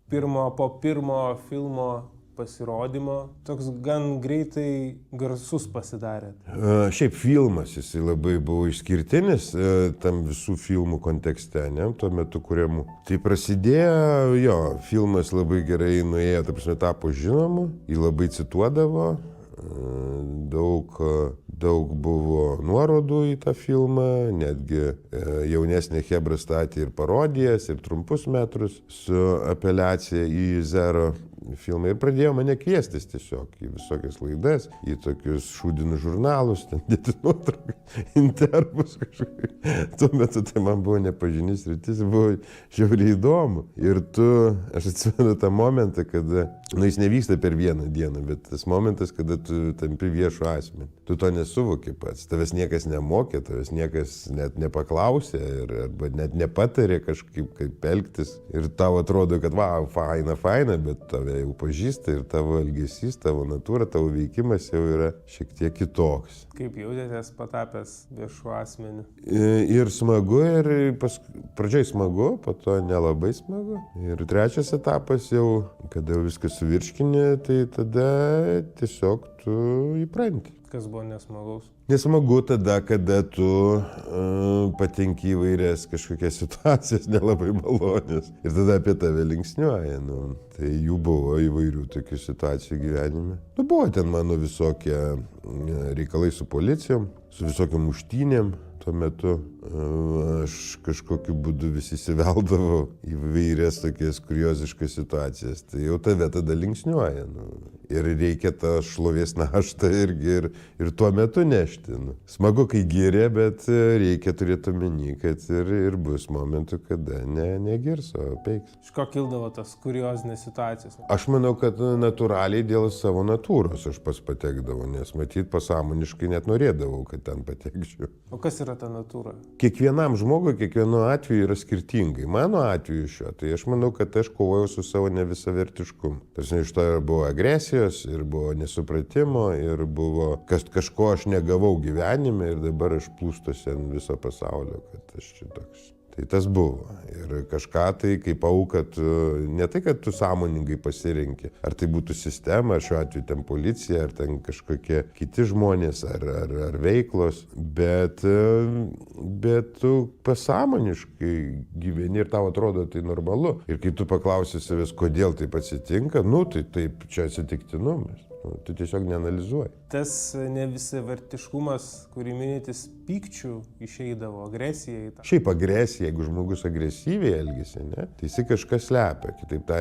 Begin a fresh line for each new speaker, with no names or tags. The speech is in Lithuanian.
po pirmo filmo pasirodymo toks gan greitai garsus pasidarė.
Šiaip filmas, jisai labai buvo išskirtinis tam visų filmų kontekste, ne, tuo metu kuriamų. Tai prasidėjo, jo, filmas labai gerai nuėjo, ta prasme, tapo žinomu, jį labai cituodavo, daug buvo nuorodų į tą filmą, netgi jaunesnė chebra statė ir parodijas, ir trumpus metrus su apeliacija į Zero filmą. Ir pradėjo mane kviestis tiesiog į visokias laidas, į tokius šūdinus žurnalus, ten dėti nuotraukas, intervus kažkaip. Tuo metu tai man buvo nepažinys rytis, buvo žiauriai įdomu. Ir aš atsimenu tą momentą, kada, jis nevyksta per vieną dieną, bet tas momentas, kada tu tampi viešu asmenį. Tu to nesuvoki pats, tavęs niekas nemokė, tavęs niekas net nepaklausė arba net nepatarė kažkaip, kaip elgtis. Ir tau atrodo, kad faina, bet tave jau pažįsta ir tavo elgesys, tavo natūra, tavo veikimas jau yra šiek tiek kitoks.
Kaip jautėtės patapęs viešu asmeniu?
Ir smagu, ir pradžioj smagu, po to nelabai smagu. Ir trečias etapas jau, kada viskas suvirškini, tai tada tiesiog tu įpranti.
Kas buvo nesmagaus?
Nesmagu tada, kada tu patenki įvairias kažkokias situacijas nelabai malonės ir tada apie tave linksniuoja. Tai jų buvo įvairių tokių situacijų gyvenime. Buvo ten mano visokie reikalai su policijom, su visokiom muštynėm. Tuo metu aš kažkokiu būdu vis įsiveldavau į vairias tokias kurioziškas situacijas. Tai jau tave tada linksniuoja. Ir reikia tą šlovės naštą ir tuo metu nešti. Smagu, kai giria, bet reikia turėti omeny, kad ir bus momentų, kada negirs, o peiks.
Iš ko kildavo tas kuriozinės situacijos?
Aš manau, kad natūraliai dėl savo natūros aš pats patekdavau, nes matyt pasąmoniškai net norėdavau, kad ten patekčiau.
O kas yra ta natūra?
Kiekvienam žmogui, kiekvienu atveju yra skirtingai. Mano atveju šiuo, tai aš manau, kad aš kovojau su savo nevisavertiškumu. Tarsi iš to ir buvo agresijos, ir buvo nesupratimo, ir buvo kažko aš negavau gyvenime ir dabar aš plūstuosi ant viso pasaulio, kad aš čia toks. Tai tas buvo. Ir kažką tai kaip auka, ne tai, kad tu sąmoningai pasirenki, ar tai būtų sistema, ar šiuo atveju ten policija, ar ten kažkokie kiti žmonės, ar veiklos, bet tu pasąmoniškai gyveni ir tau atrodo tai normalu. Ir kai tu paklausi savęs, kodėl taip atsitinka, tai taip čia atsitiktinumas. Tu tiesiog neanalizuoji.
Tas nevisavertiškumas, kurį minėtis pykčių išeidavo, agresija į tą.
Šiaip agresija, jeigu žmogus agresyviai elgesi, ne, tai jisai kažką slepia. Kitaip tariant,